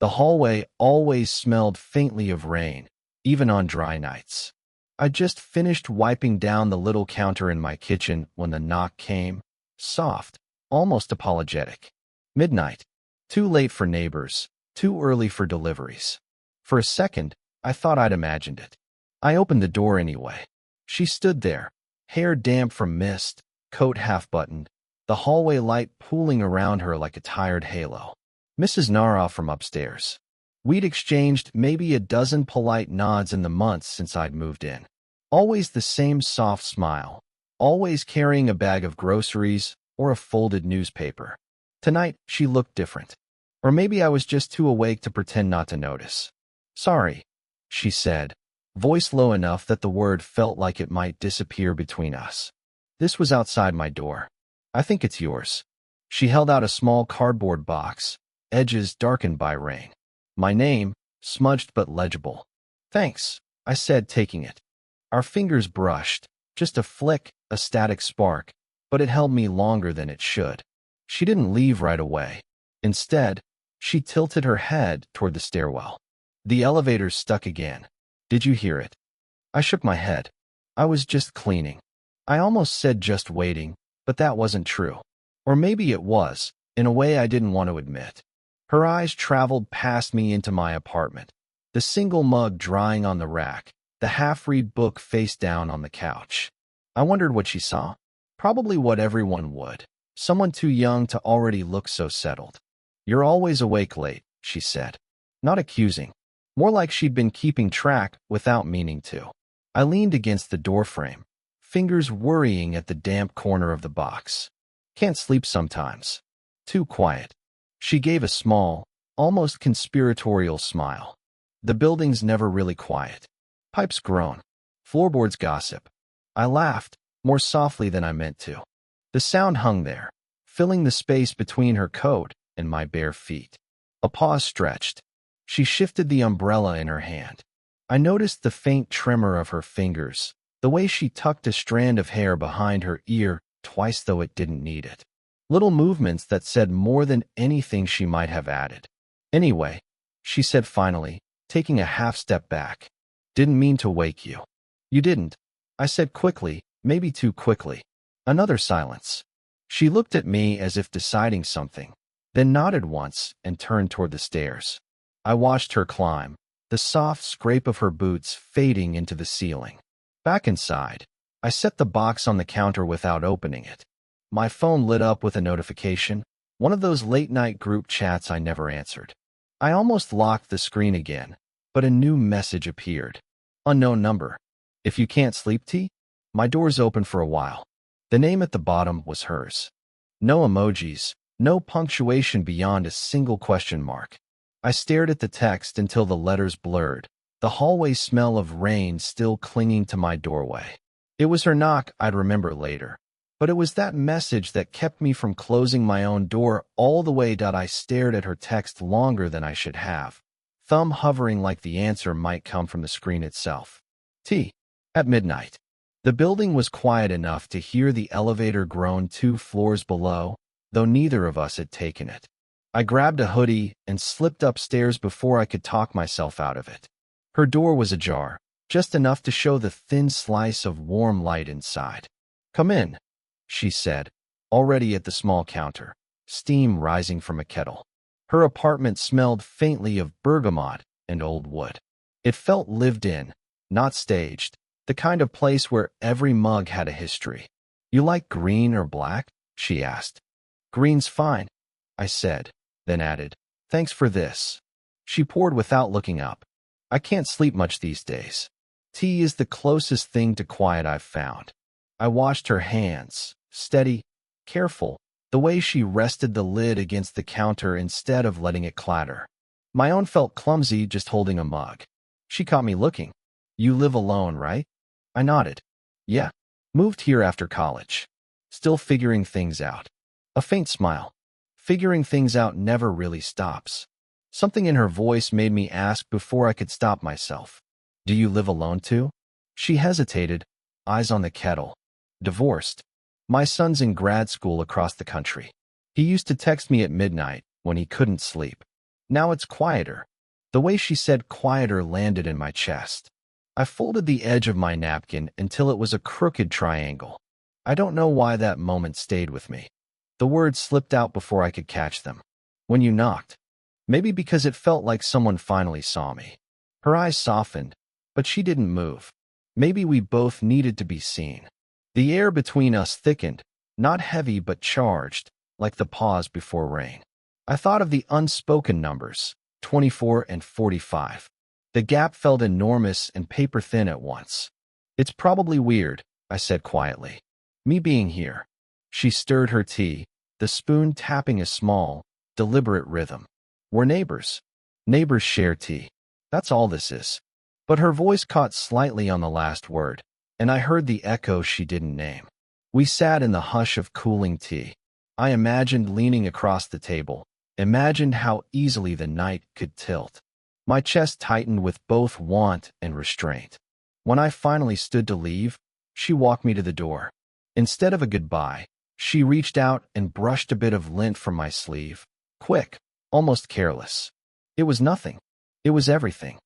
The hallway always smelled faintly of rain, even on dry nights. I just finished wiping down the little counter in my kitchen when the knock came, soft, almost apologetic. Midnight. Too late for neighbors, too early for deliveries. For a second, I thought I'd imagined it. I opened the door anyway. She stood there, hair damp from mist, coat half-buttoned, the hallway light pooling around her like a tired halo. Mrs. Nara from upstairs. We'd exchanged maybe a dozen polite nods in the months since I'd moved in. Always the same soft smile, always carrying a bag of groceries or a folded newspaper. Tonight, she looked different. Or maybe I was just too awake to pretend not to notice. "Sorry," she said, voice low enough that the word felt like it might disappear between us. "This was outside my door. I think it's yours." She held out a small cardboard box, edges darkened by rain. My name, smudged but legible. "Thanks," I said, taking it. Our fingers brushed, just a flick, a static spark, but it held me longer than it should. She didn't leave right away. Instead, she tilted her head toward the stairwell. The elevator stuck again. "Did you hear it?" I shook my head. I was just cleaning. I almost said just waiting, but that wasn't true. Or maybe it was, in a way I didn't want to admit. Her eyes traveled past me into my apartment, the single mug drying on the rack, the half-read book face down on the couch. I wondered what she saw. Probably what everyone would. Someone too young to already look so settled. "You're always awake late," she said. Not accusing. More like she'd been keeping track without meaning to. I leaned against the doorframe, fingers worrying at the damp corner of the box. "Can't sleep sometimes. Too quiet." She gave a small, almost conspiratorial smile. "The building's never really quiet. Pipes groan. Floorboards gossip." I laughed, more softly than I meant to. The sound hung there, filling the space between her coat and my bare feet. A pause stretched. She shifted the umbrella in her hand. I noticed the faint tremor of her fingers, the way she tucked a strand of hair behind her ear twice though it didn't need it. Little movements that said more than anything she might have added. "Anyway," she said finally, taking a half step back. "Didn't mean to wake you." "You didn't," I said quickly, maybe too quickly. Another silence. She looked at me as if deciding something, then nodded once and turned toward the stairs. I watched her climb, the soft scrape of her boots fading into the ceiling. Back inside, I set the box on the counter without opening it. My phone lit up with a notification, one of those late-night group chats I never answered. I almost locked the screen again, but a new message appeared. "Unknown number. If you can't sleep, T?" My door's open for a while. The name at the bottom was hers. No emojis, no punctuation beyond a single question mark. I stared at the text until the letters blurred, the hallway smell of rain still clinging to my doorway. It was her knock I'd remember later, but it was that message that kept me from closing my own door all the way. I stared at her text longer than I should have, thumb hovering like the answer might come from the screen itself. T. At midnight. The building was quiet enough to hear the elevator groan 2 floors below, though neither of us had taken it. I grabbed a hoodie and slipped upstairs before I could talk myself out of it. Her door was ajar, just enough to show the thin slice of warm light inside. "Come in," she said, already at the small counter, steam rising from a kettle. Her apartment smelled faintly of bergamot and old wood. It felt lived in, not staged, the kind of place where every mug had a history. "You like green or black?" she asked. "Green's fine," I said, then added, "Thanks for this." She poured without looking up. "I can't sleep much these days. Tea is the closest thing to quiet I've found." I watched her hands, steady, careful, the way she rested the lid against the counter instead of letting it clatter. My own felt clumsy just holding a mug. She caught me looking. "You live alone, right?" I nodded. "Yeah. Moved here after college. Still figuring things out." A faint smile. Figuring things out never really stops. Something in her voice made me ask before I could stop myself. "Do you live alone too?" She hesitated, eyes on the kettle. "Divorced. My son's in grad school across the country. He used to text me at midnight when he couldn't sleep." Now it's quieter. The way she said quieter landed in my chest. I folded the edge of my napkin until it was a crooked triangle. I don't know why that moment stayed with me. The words slipped out before I could catch them. When you knocked. Maybe because it felt like someone finally saw me. Her eyes softened, but she didn't move. Maybe we both needed to be seen. The air between us thickened, not heavy but charged, like the pause before rain. I thought of the unspoken numbers, 24 and 45. The gap felt enormous and paper-thin at once. It's probably weird, I said quietly. Me being here. She stirred her tea, the spoon tapping a small, deliberate rhythm. We're neighbors. Neighbors share tea. That's all this is. But her voice caught slightly on the last word, and I heard the echo she didn't name. We sat in the hush of cooling tea. I imagined leaning across the table, imagined how easily the night could tilt. My chest tightened with both want and restraint. When I finally stood to leave, she walked me to the door. Instead of a goodbye, she reached out and brushed a bit of lint from my sleeve. Quick, almost careless. It was nothing. It was everything.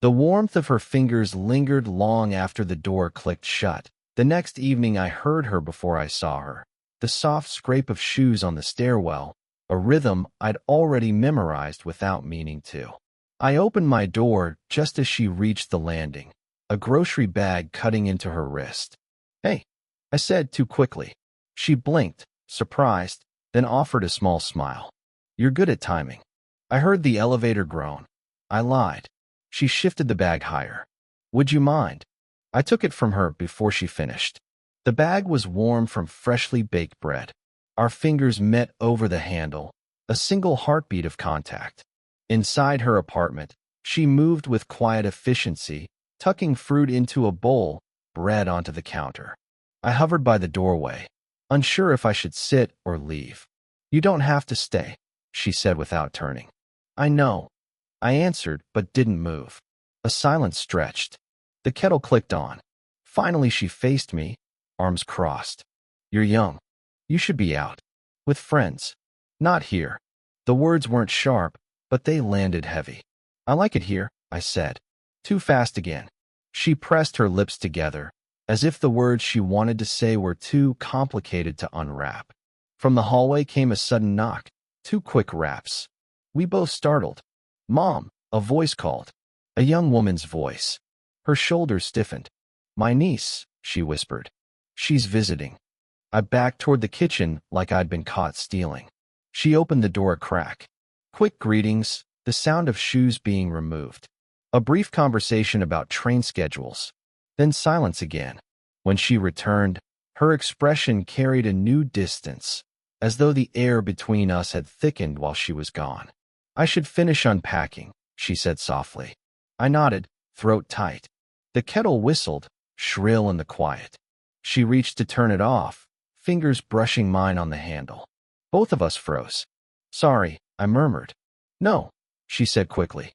The warmth of her fingers lingered long after the door clicked shut. The next evening I heard her before I saw her. The soft scrape of shoes on the stairwell, a rhythm I'd already memorized without meaning to. I opened my door just as she reached the landing, a grocery bag cutting into her wrist. Hey, I said too quickly. She blinked, surprised, then offered a small smile. You're good at timing. I heard the elevator groan. I lied. She shifted the bag higher. Would you mind? I took it from her before she finished. The bag was warm from freshly baked bread. Our fingers met over the handle, a single heartbeat of contact. Inside her apartment, she moved with quiet efficiency, tucking fruit into a bowl, bread onto the counter. I hovered by the doorway, unsure if I should sit or leave. You don't have to stay, she said without turning. I know. I answered, but didn't move. A silence stretched. The kettle clicked on. Finally she faced me, arms crossed. You're young. You should be out. With friends. Not here. The words weren't sharp, but they landed heavy. I like it here, I said. Too fast again. She pressed her lips together, as if the words she wanted to say were too complicated to unwrap. From the hallway came a sudden knock, 2 quick raps. We both startled. Mom, a voice called. A young woman's voice. Her shoulders stiffened. My niece, she whispered. She's visiting. I backed toward the kitchen like I'd been caught stealing. She opened the door a crack. Quick greetings, the sound of shoes being removed. A brief conversation about train schedules. Then silence again. When she returned, her expression carried a new distance, as though the air between us had thickened while she was gone. I should finish unpacking, she said softly. I nodded, throat tight. The kettle whistled, shrill in the quiet. She reached to turn it off, fingers brushing mine on the handle. Both of us froze. Sorry, I murmured. No, she said quickly.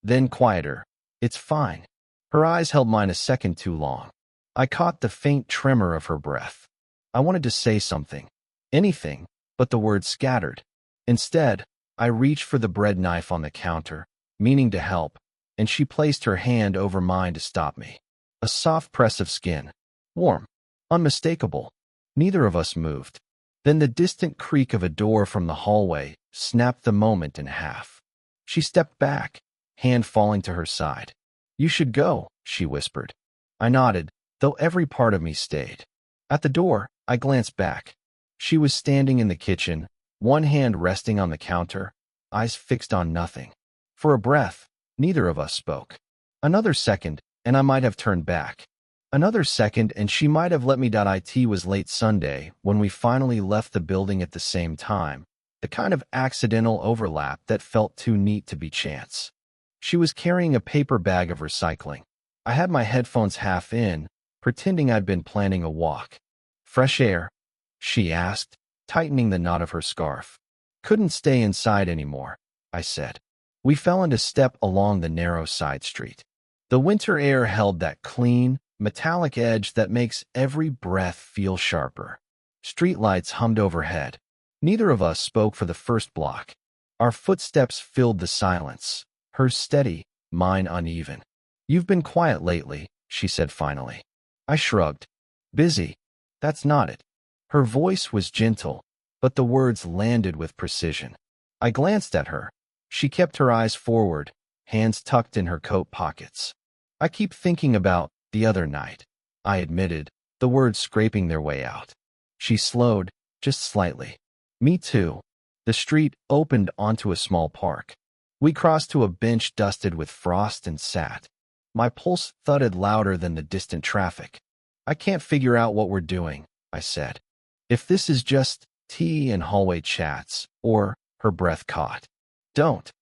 Then quieter. It's fine. Her eyes held mine a second too long. I caught the faint tremor of her breath. I wanted to say something. Anything, but the words scattered. Instead, I reached for the bread knife on the counter, meaning to help, and she placed her hand over mine to stop me. A soft press of skin. Warm. Unmistakable. Neither of us moved. Then the distant creak of a door from the hallway snapped the moment in half. She stepped back, hand falling to her side. You should go, she whispered. I nodded, though every part of me stayed. At the door, I glanced back. She was standing in the kitchen, one hand resting on the counter, eyes fixed on nothing. For a breath, neither of us spoke. Another second, and I might have turned back. Another second, and she might have let me. It was late Sunday when we finally left the building at the same time, the kind of accidental overlap that felt too neat to be chance. She was carrying a paper bag of recycling. I had my headphones half in, pretending I'd been planning a walk. Fresh air? She asked, tightening the knot of her scarf. Couldn't stay inside anymore, I said. We fell into step along the narrow side street. The winter air held that clean, metallic edge that makes every breath feel sharper. Streetlights hummed overhead. Neither of us spoke for the first block. Our footsteps filled the silence, hers steady, mine uneven. "You've been quiet lately," she said finally. I shrugged. "Busy. That's not it." Her voice was gentle, but the words landed with precision. I glanced at her. She kept her eyes forward, hands tucked in her coat pockets. "I keep thinking about the other night," I admitted, the words scraping their way out. She slowed, just slightly. "Me too." The street opened onto a small park. We crossed to a bench dusted with frost and sat. My pulse thudded louder than the distant traffic. "I can't figure out what we're doing," I said. "If this is just tea and hallway chats, or—" Her breath caught. Don't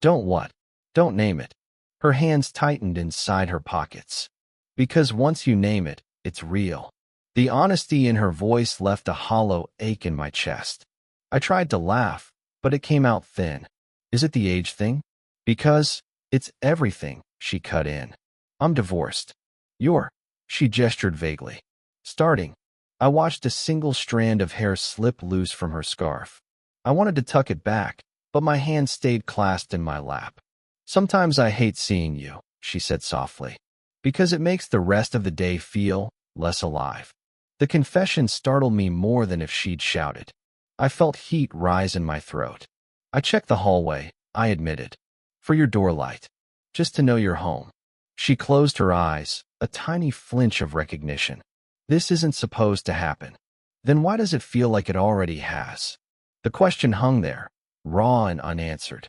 what? Don't name it." Her hands tightened inside her pockets. "Because once you name it, it's real." The honesty in her voice left a hollow ache in my chest. I tried to laugh, but it came out thin. "Is it the age thing?" "Because it's everything," she cut in. "I'm divorced." "You're—" She gestured vaguely. "Starting." I watched a single strand of hair slip loose from her scarf. I wanted to tuck it back, but my hand stayed clasped in my lap. "Sometimes I hate seeing you," she said softly, "because it makes the rest of the day feel less alive." The confession startled me more than if she'd shouted. I felt heat rise in my throat. "I checked the hallway," I admitted. "For your door light. Just to know you're home." She closed her eyes, a tiny flinch of recognition. "This isn't supposed to happen." "Then why does it feel like it already has?" The question hung there, raw and unanswered.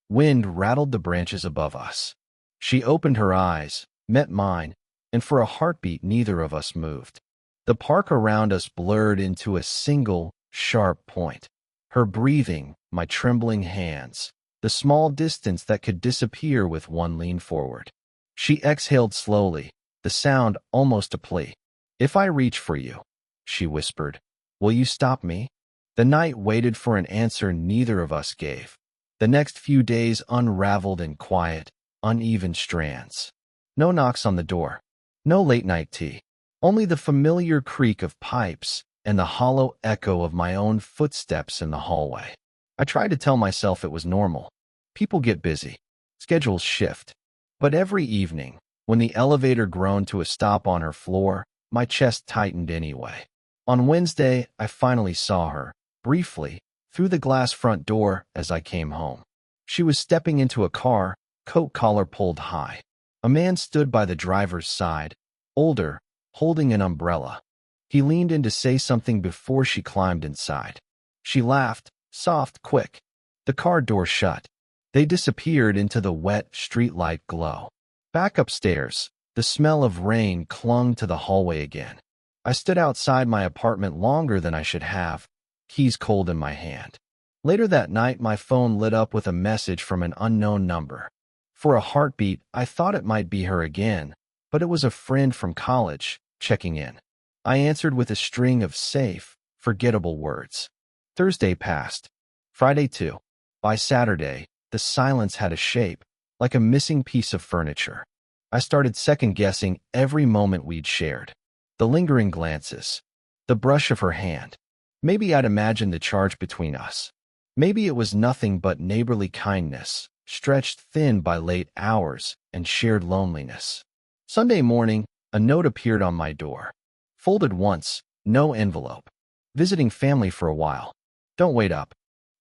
Wind rattled the branches above us. She opened her eyes, met mine, and for a heartbeat neither of us moved. The park around us blurred into a single, sharp point. Her breathing, my trembling hands, the small distance that could disappear with one lean forward. She exhaled slowly, the sound almost a plea. "If I reach for you," she whispered, "will you stop me?" The night waited for an answer neither of us gave. The next few days unraveled in quiet, uneven strands. No knocks on the door. No late-night tea. Only the familiar creak of pipes and the hollow echo of my own footsteps in the hallway. I tried to tell myself it was normal. People get busy. Schedules shift. But every evening, when the elevator groaned to a stop on her floor, my chest tightened anyway. On Wednesday, I finally saw her, briefly, through the glass front door as I came home. She was stepping into a car, coat collar pulled high. A man stood by the driver's side, older, holding an umbrella. He leaned in to say something before she climbed inside. She laughed, soft, quick. The car door shut. They disappeared into the wet streetlight glow. Back upstairs, the smell of rain clung to the hallway again. I stood outside my apartment longer than I should have, keys cold in my hand. Later that night, my phone lit up with a message from an unknown number. For a heartbeat, I thought it might be her again, but it was a friend from college, checking in. I answered with a string of safe, forgettable words. Thursday passed. Friday too. By Saturday, the silence had a shape, like a missing piece of furniture. I started second-guessing every moment we'd shared. The lingering glances, the brush of her hand. Maybe I'd imagined the charge between us. Maybe it was nothing but neighborly kindness, stretched thin by late hours and shared loneliness. Sunday morning, a note appeared on my door. Folded once, no envelope. Visiting family for a while. Don't wait up.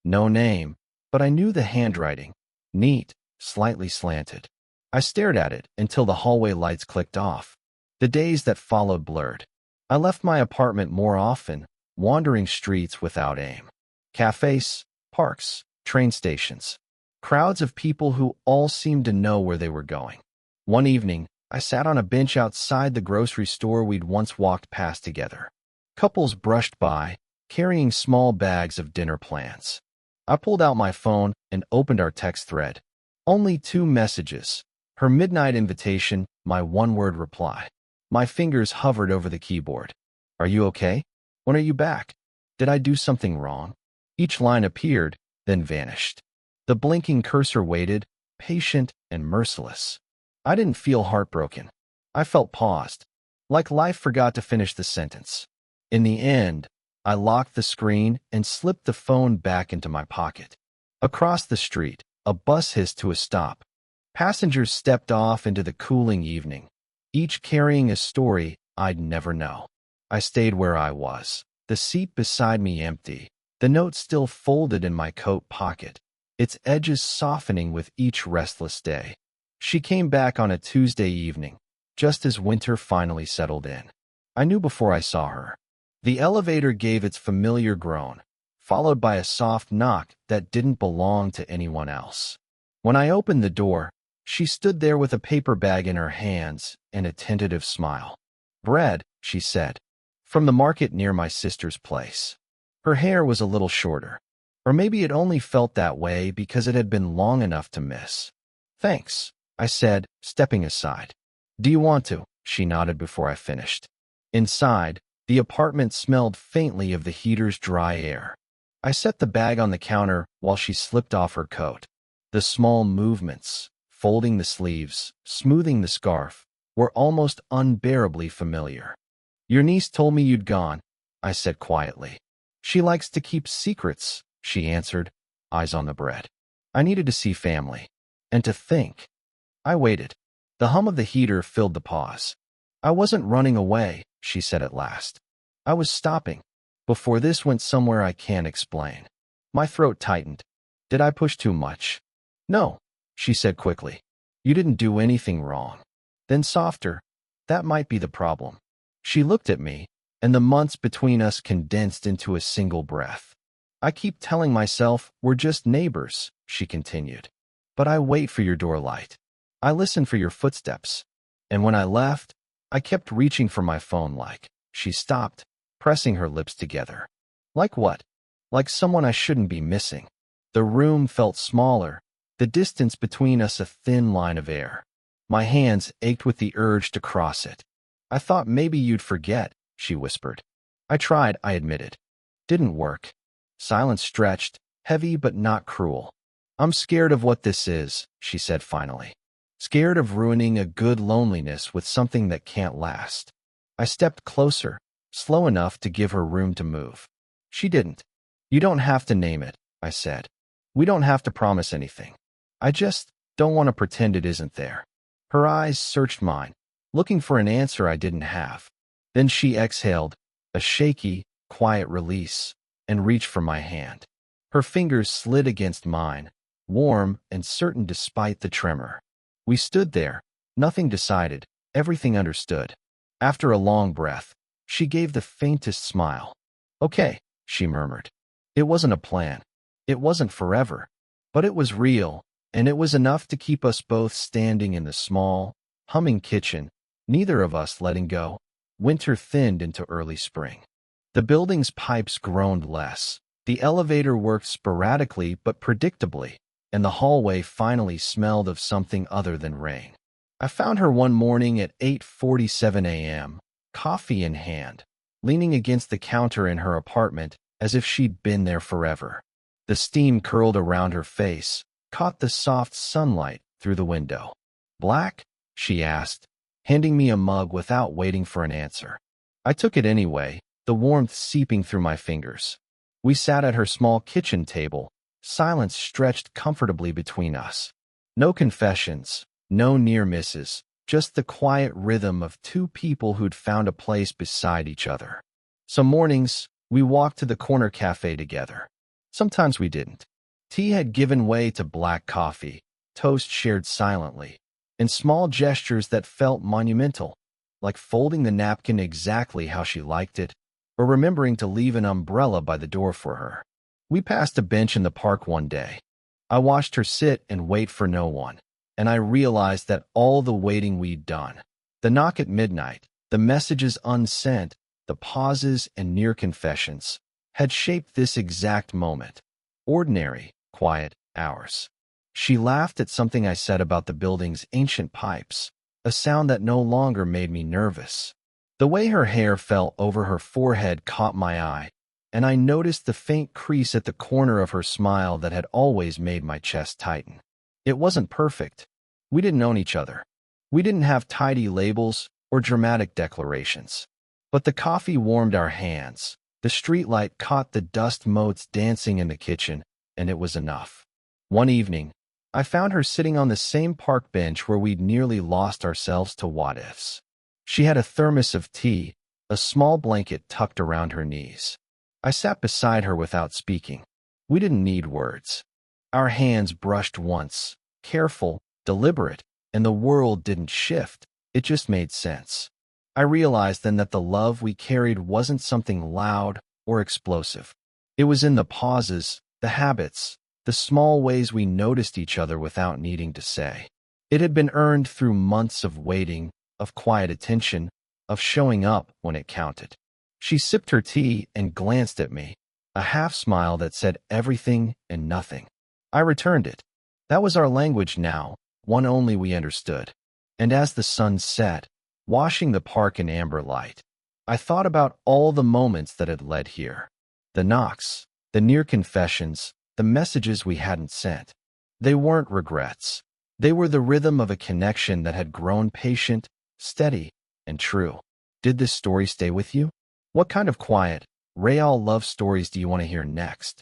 No name, but I knew the handwriting. Neat, slightly slanted. I stared at it until the hallway lights clicked off. The days that followed blurred. I left my apartment more often, wandering streets without aim. Cafes, parks, train stations. Crowds of people who all seemed to know where they were going. One evening, I sat on a bench outside the grocery store we'd once walked past together. Couples brushed by, carrying small bags of dinner plans. I pulled out my phone and opened our text thread. Only 2 messages. Her midnight invitation, my one-word reply. My fingers hovered over the keyboard. Are you okay? When are you back? Did I do something wrong? Each line appeared, then vanished. The blinking cursor waited, patient and merciless. I didn't feel heartbroken. I felt paused, like life forgot to finish the sentence. In the end, I locked the screen and slipped the phone back into my pocket. Across the street, a bus hissed to a stop. Passengers stepped off into the cooling evening, each carrying a story I'd never know. I stayed where I was, the seat beside me empty, the note still folded in my coat pocket, its edges softening with each restless day. She came back on a Tuesday evening, just as winter finally settled in. I knew before I saw her. The elevator gave its familiar groan, followed by a soft knock that didn't belong to anyone else. When I opened the door, she stood there with a paper bag in her hands and a tentative smile. "Bread," she said, "from the market near my sister's place." Her hair was a little shorter, or maybe it only felt that way because it had been long enough to miss. "Thanks," I said, stepping aside. "Do you want to?" She nodded before I finished. Inside, the apartment smelled faintly of the heater's dry air. I set the bag on the counter while she slipped off her coat. The small movements, folding the sleeves, smoothing the scarf, were almost unbearably familiar. "Your niece told me you'd gone," I said quietly. "She likes to keep secrets," she answered, eyes on the bread. I needed to see family, and to think. I waited. The hum of the heater filled the pause. "I wasn't running away," she said at last. "I was stopping. Before this went somewhere I can't explain." My throat tightened. Did I push too much? "No," she said quickly. "You didn't do anything wrong." Then softer, "That might be the problem." She looked at me, and the months between us condensed into a single breath. "I keep telling myself we're just neighbors," she continued. "But I wait for your door light. I listen for your footsteps. And when I left, I kept reaching for my phone like." She stopped, pressing her lips together. "Like what?" "Like someone I shouldn't be missing." The room felt smaller, the distance between us a thin line of air. My hands ached with the urge to cross it. "I thought maybe you'd forget," she whispered. "I tried," I admitted. "Didn't work." Silence stretched, heavy but not cruel. "I'm scared of what this is," she said finally. "Scared of ruining a good loneliness with something that can't last." I stepped closer, slow enough to give her room to move. She didn't. "You don't have to name it," I said. "We don't have to promise anything. I just don't want to pretend it isn't there." Her eyes searched mine, looking for an answer I didn't have. Then she exhaled, a shaky, quiet release, and reached for my hand. Her fingers slid against mine, warm and certain despite the tremor. We stood there, nothing decided, everything understood. After a long breath, she gave the faintest smile. "Okay," she murmured. It wasn't a plan. It wasn't forever. But it was real, and it was enough to keep us both standing in the small, humming kitchen, neither of us letting go. Winter thinned into early spring. The building's pipes groaned less. The elevator worked sporadically but predictably, and the hallway finally smelled of something other than rain. I found her one morning at 8:47 a.m., coffee in hand, leaning against the counter in her apartment as if she'd been there forever. The steam curled around her face, caught the soft sunlight through the window. "Black?" she asked, handing me a mug without waiting for an answer. I took it anyway, the warmth seeping through my fingers. We sat at her small kitchen table, silence stretched comfortably between us. No confessions, no near misses, just the quiet rhythm of two people who'd found a place beside each other. Some mornings, we walked to the corner cafe together. Sometimes we didn't. Tea had given way to black coffee, toast shared silently, and small gestures that felt monumental, like folding the napkin exactly how she liked it, or remembering to leave an umbrella by the door for her. We passed a bench in the park one day. I watched her sit and wait for no one, and I realized that all the waiting we'd done, the knock at midnight, the messages unsent, the pauses and near confessions, had shaped this exact moment. Ordinary, quiet hours. She laughed at something I said about the building's ancient pipes, a sound that no longer made me nervous. The way her hair fell over her forehead caught my eye, and I noticed the faint crease at the corner of her smile that had always made my chest tighten. It wasn't perfect. We didn't own each other. We didn't have tidy labels or dramatic declarations. But the coffee warmed our hands, the streetlight caught the dust motes dancing in the kitchen, and it was enough. One evening, I found her sitting on the same park bench where we'd nearly lost ourselves to what-ifs. She had a thermos of tea, a small blanket tucked around her knees. I sat beside her without speaking. We didn't need words. Our hands brushed once, careful, deliberate, and the world didn't shift. It just made sense. I realized then that the love we carried wasn't something loud or explosive. It was in the pauses, the habits, the small ways we noticed each other without needing to say. It had been earned through months of waiting, of quiet attention, of showing up when it counted. She sipped her tea and glanced at me, a half-smile that said everything and nothing. I returned it. That was our language now, one only we understood. And as the sun set, washing the park in amber light, I thought about all the moments that had led here. The knocks, the near confessions, the messages we hadn't sent. They weren't regrets. They were the rhythm of a connection that had grown patient, steady, and true. Did this story stay with you? What kind of quiet, real love stories do you want to hear next?